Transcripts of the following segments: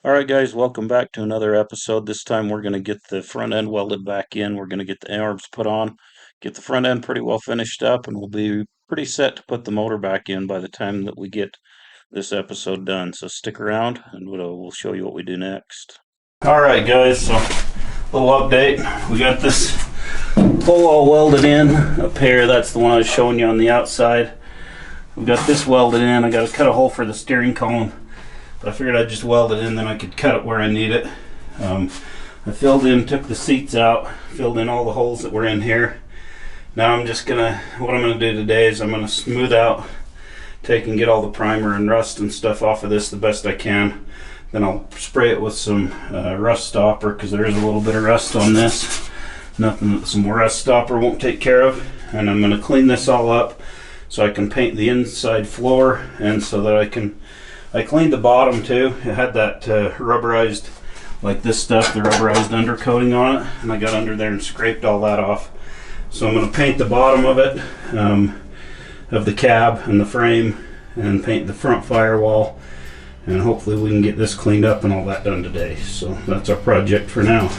Alright guys, welcome back to another episode. This time we're going to get the front end welded back in. We're going to get the arms put on, get the front end pretty well finished up, and we'll be pretty set to put the motor back in by the time that we get this episode done. So stick around and we'll show you what we do next. Alright guys, so little update. We got this pole all welded in up here. That's the one I was showing you on the outside. We've got this welded in. I got to cut a hole for the steering column. I figured I'd just weld it in, then I could cut it where I need it. I filled in, took the seats out, filled in all the holes that were in here. Now what I'm gonna do today is I'm gonna smooth out, take and get all the primer and rust and stuff off of this the best I can. Then I'll spray it with some rust stopper, because there is a little bit of rust on this. Nothing that some rust stopper won't take care of. And I'm gonna clean this all up so I can paint the inside floor, and so that I cleaned the bottom too. It had that rubberized, like this stuff, the rubberized undercoating on it, and I got under there and scraped all that off. So I'm going to paint the bottom of it, of the cab and the frame, and paint the front firewall, and hopefully we can get this cleaned up and all that done today. So that's our project for now.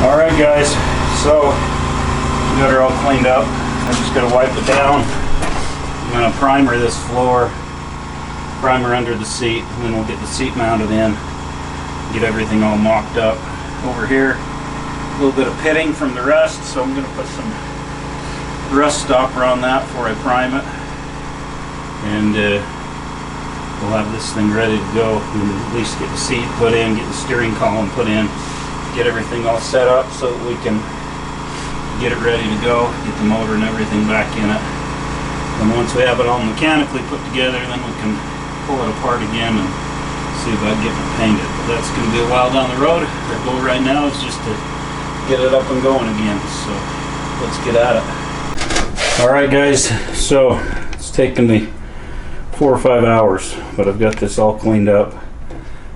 Alright guys, so we got her all cleaned up. I'm just going to wipe it down. I'm going to primer this floor, primer under the seat, and then we'll get the seat mounted in, get everything all mocked up. Over here, a little bit of pitting from the rust, so I'm going to put some rust stopper on that before I prime it. And we'll have this thing ready to go, and at least get the seat put in, get the steering column put in, get everything all set up so that we can get it ready to go, get the motor and everything back in it. And once we have it all mechanically put together, then we can pull it apart again and see about getting it painted. But that's going to be a while down the road. Our goal right now is just to get it up and going again. So let's get at it. Alright guys, so it's taken me 4 or 5 hours, but I've got this all cleaned up.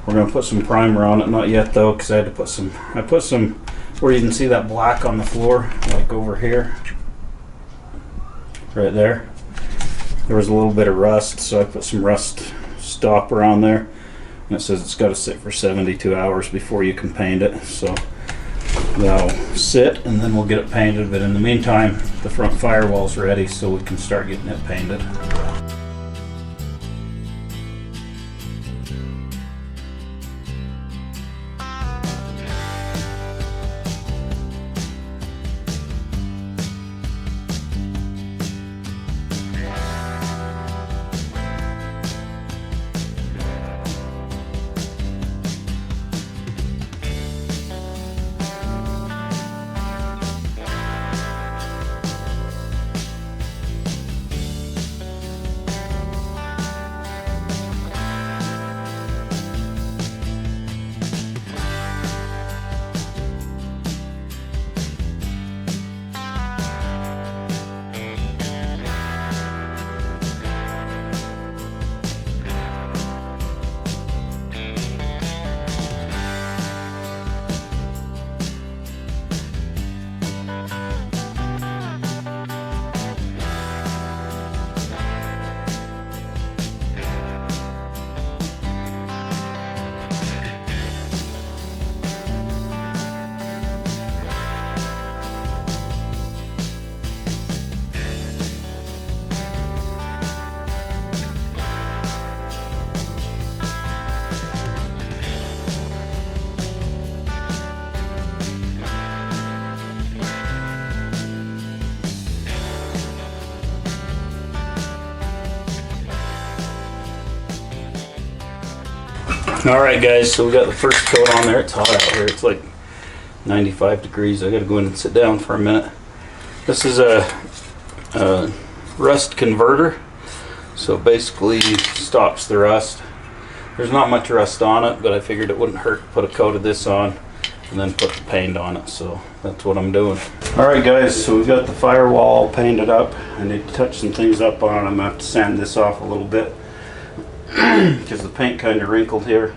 We're going to put some primer on it, not yet though, because I put some where you can see that black on the floor, like over here, right there. There was a little bit of rust, so I put some rust stopper on there, and it says it's got to sit for 72 hours before you can paint it. So that'll sit, and then we'll get it painted. But in the meantime, the front firewall's ready, so we can start getting it painted. Alright guys, so we got the first coat on there. It's hot out here. It's like 95 degrees. I gotta go in and sit down for a minute. This is a rust converter. So basically stops the rust. There's not much rust on it, but I figured it wouldn't hurt to put a coat of this on and then put the paint on it. So that's what I'm doing. Alright guys, so we've got the firewall painted up. I need to touch some things up on it. I'm gonna have to sand this off a little bit because the paint kind of wrinkled here.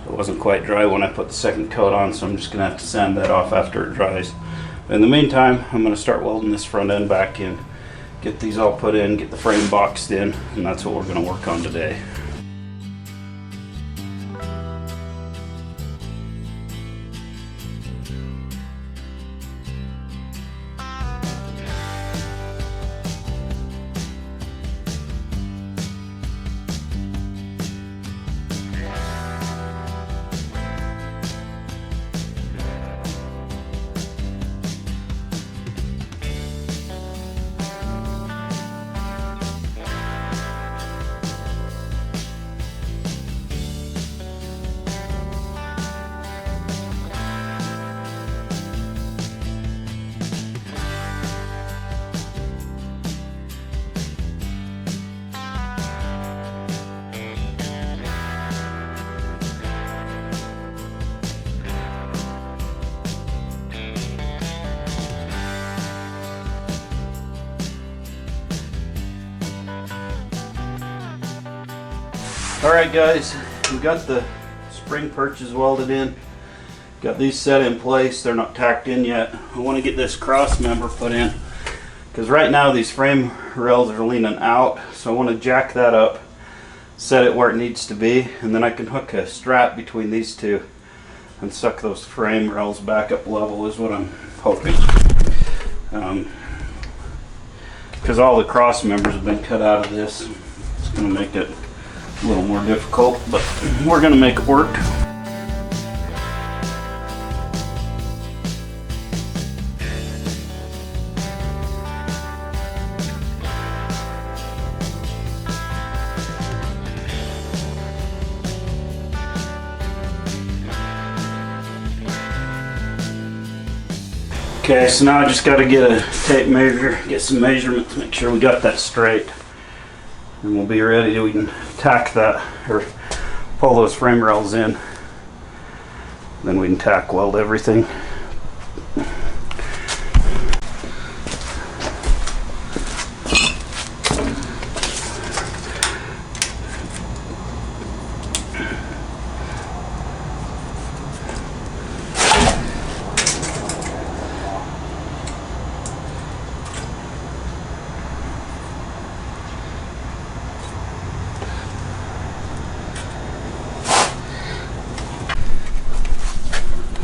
It wasn't quite dry when I put the second coat on, so I'm just gonna have to sand that off after it dries. In the meantime, I'm gonna start welding this front end back in, get these all put in, get the frame boxed in, and that's what we're gonna work on today. Alright guys, we got the spring perches welded in. Got these set in place. They're not tacked in yet. I want to get this cross member put in because right now these frame rails are leaning out, so I want to jack that up, set it where it needs to be, and then I can hook a strap between these two and suck those frame rails back up level is what I'm hoping. Because all the cross members have been cut out of this. It's going to make it a little more difficult, but we're going to make it work. Okay, so now I just got to get a tape measure, get some measurements, make sure we got that straight. And we'll be ready. We can tack that or pull those frame rails in. Then we can tack weld everything.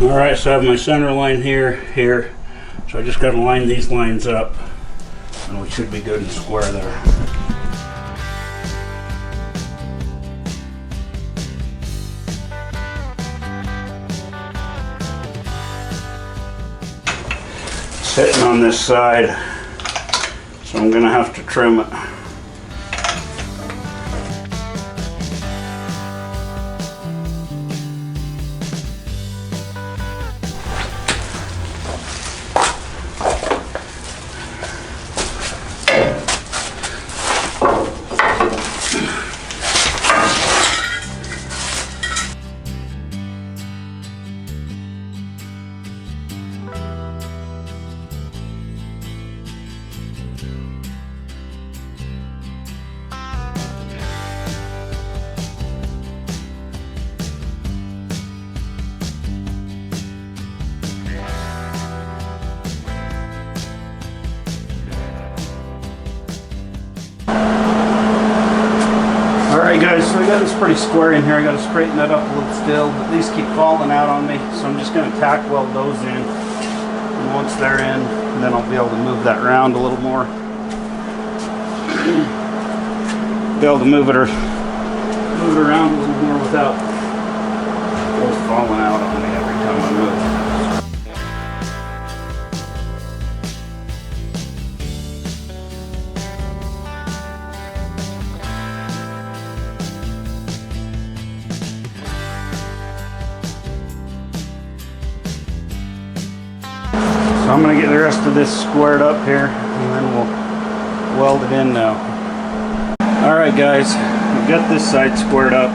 Alright, so I have my center line here. So I just got to line these lines up and we should be good and square there. It's hitting on this side, so I'm going to have to trim it. Alright guys, so I got this pretty square in here. I got to straighten that up a little still, but these keep falling out on me, so I'm just going to tack weld those in. And once they're in, then I'll be able to move that around a little more. Be able to move it around a little more without those falling out on me every time I move. So I'm going to get the rest of this squared up here, and then we'll weld it in now. Alright guys, we've got this side squared up.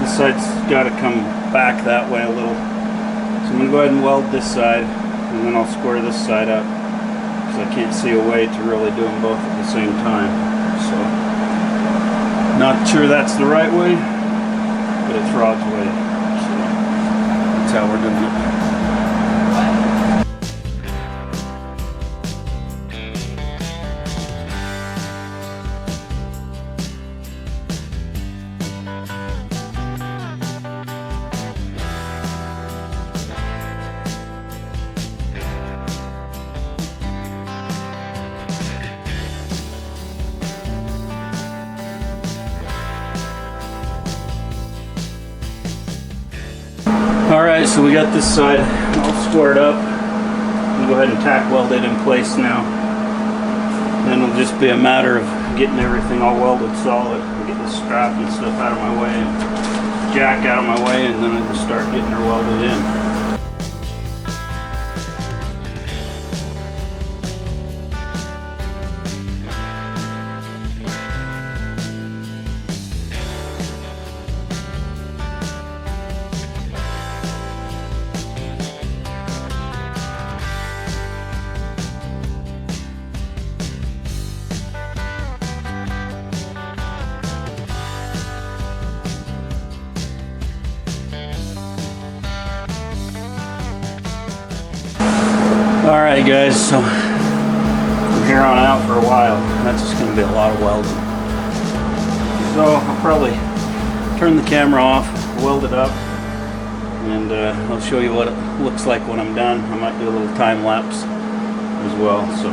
This side's got to come back that way a little. So I'm going to go ahead and weld this side, and then I'll square this side up, because I can't see a way to really do them both at the same time. So, not sure that's the right way, but it's Rod's way. So, that's how we're doing it. Alright, so we got this side all squared up. We'll go ahead and tack weld it in place now. Then it'll just be a matter of getting everything all welded solid. Get the strap and stuff out of my way, and jack out of my way, and then I can start getting her welded in. Alright guys, so from here on out for a while, that's just going to be a lot of welding. So I'll probably turn the camera off, weld it up, and I'll show you what it looks like when I'm done. I might do a little time lapse as well, so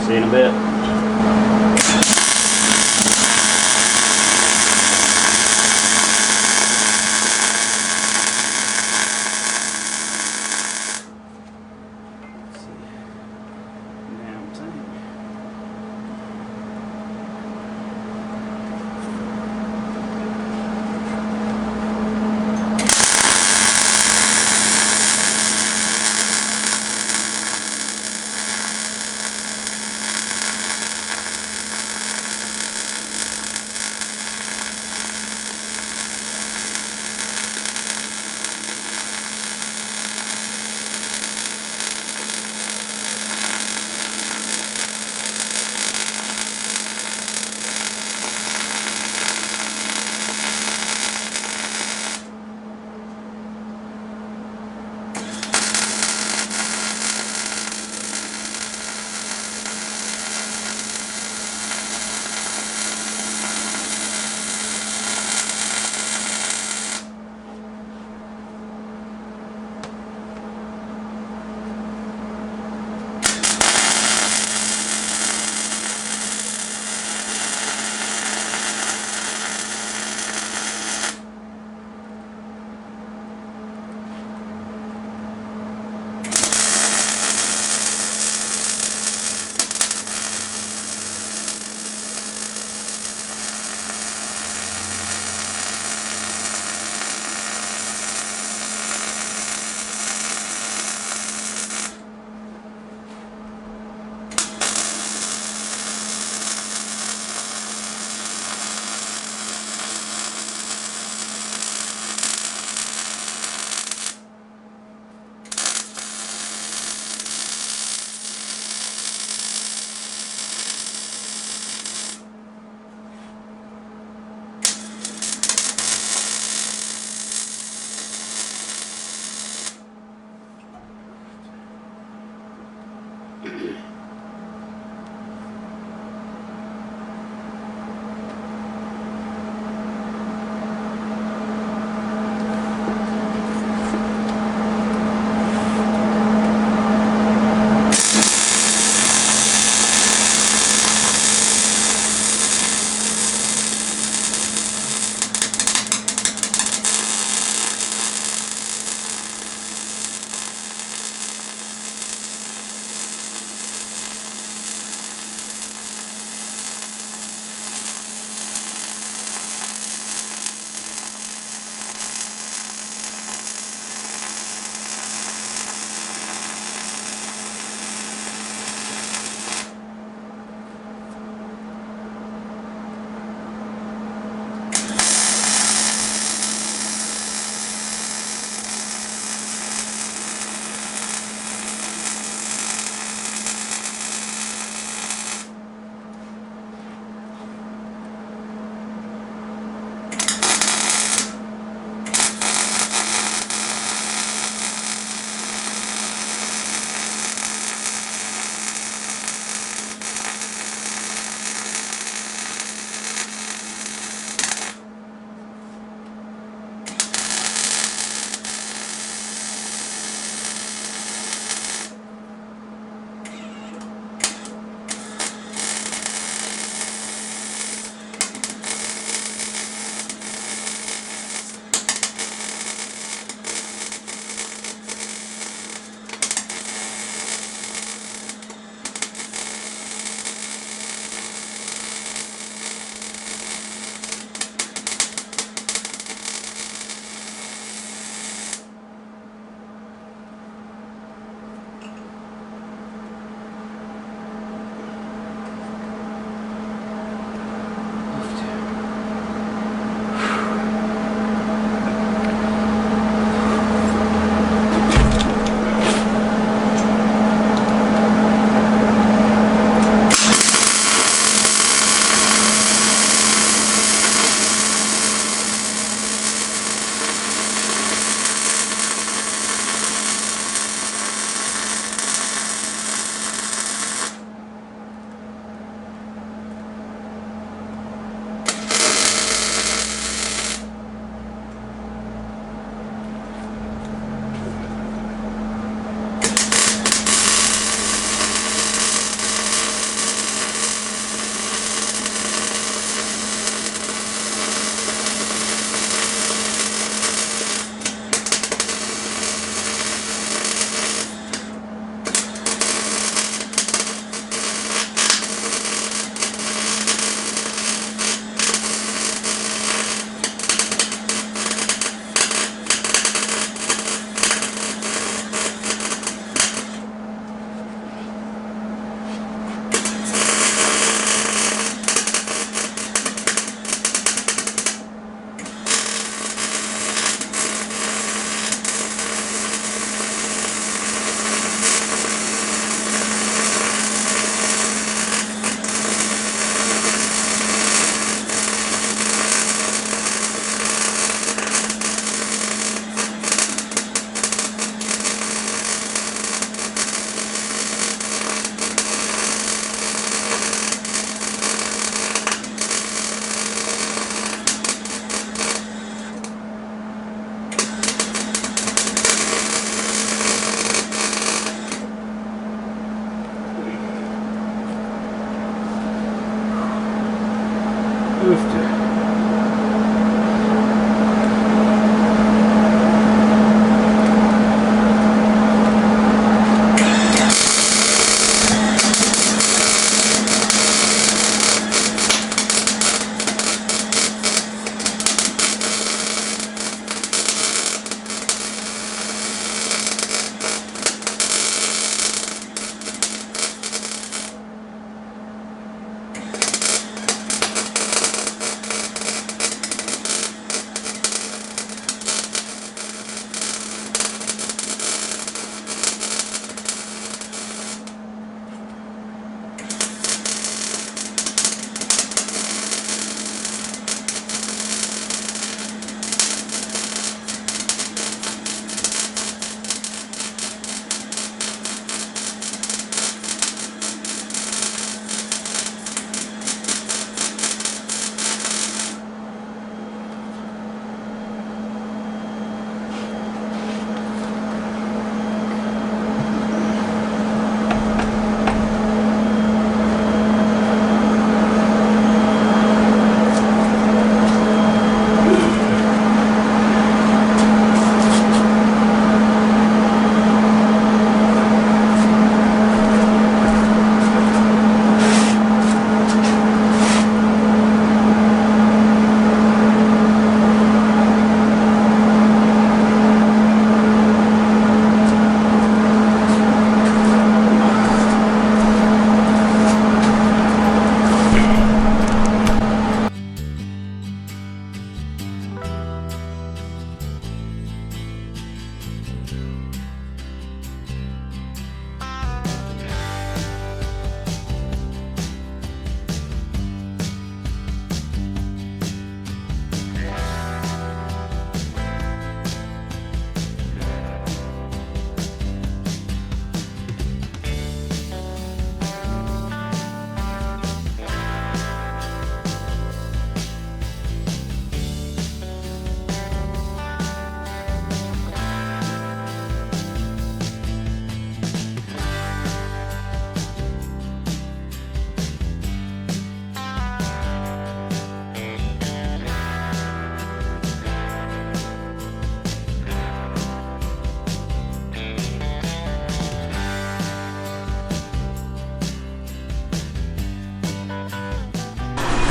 see you in a bit.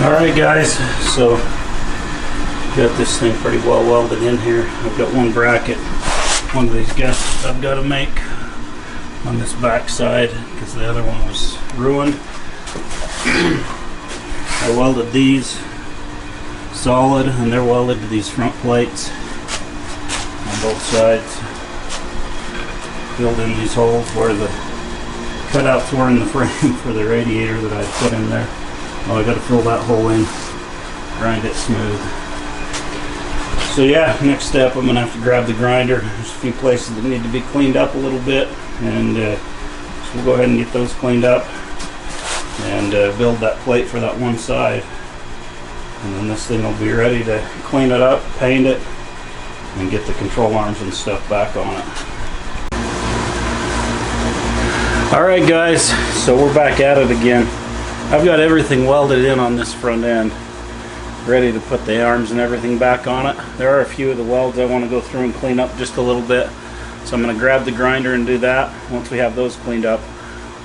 Alright guys, so got this thing pretty well welded in here. I've got one bracket, one of these guys I've got to make on this back side because the other one was ruined. I welded these solid and they're welded to these front plates on both sides. Filled in these holes where the cutouts were in the frame for the radiator that I put in there. Oh, I got to fill that hole in, grind it smooth. So yeah, next step I'm going to have to grab the grinder. There's a few places that need to be cleaned up a little bit, and so we'll go ahead and get those cleaned up and build that plate for that one side. And then this thing will be ready to clean it up, paint it, and get the control arms and stuff back on it. Alright guys, so we're back at it again. I've got everything welded in on this front end, ready to put the arms and everything back on it. There are a few of the welds I want to go through and clean up just a little bit, so I'm going to grab the grinder and do that. Once we have those cleaned up,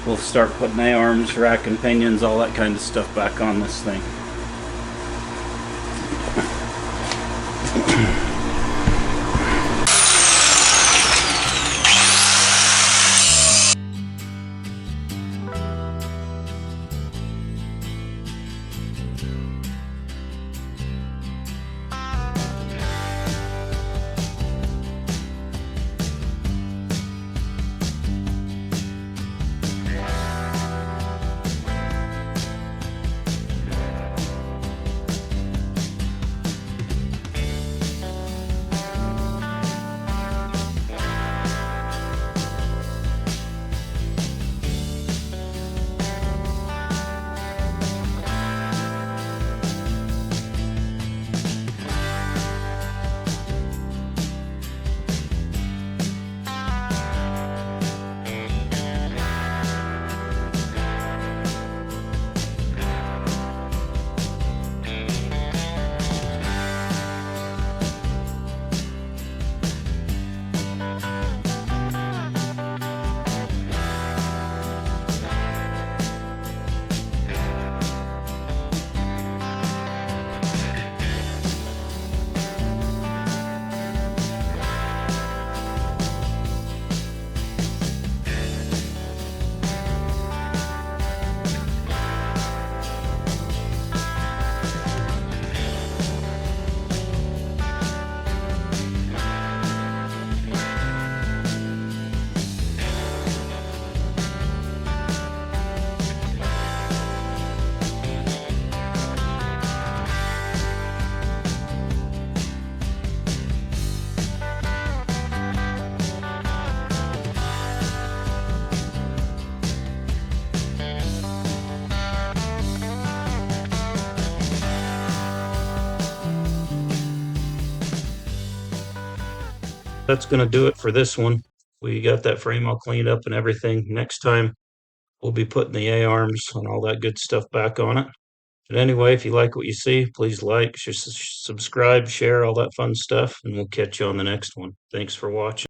we'll start putting A-arms, rack and pinions, all that kind of stuff back on this thing. That's going to do it for this one. We got that frame all cleaned up and everything. Next time, we'll be putting the A-arms and all that good stuff back on it. But anyway, if you like what you see, please like, subscribe, share, all that fun stuff, and we'll catch you on the next one. Thanks for watching.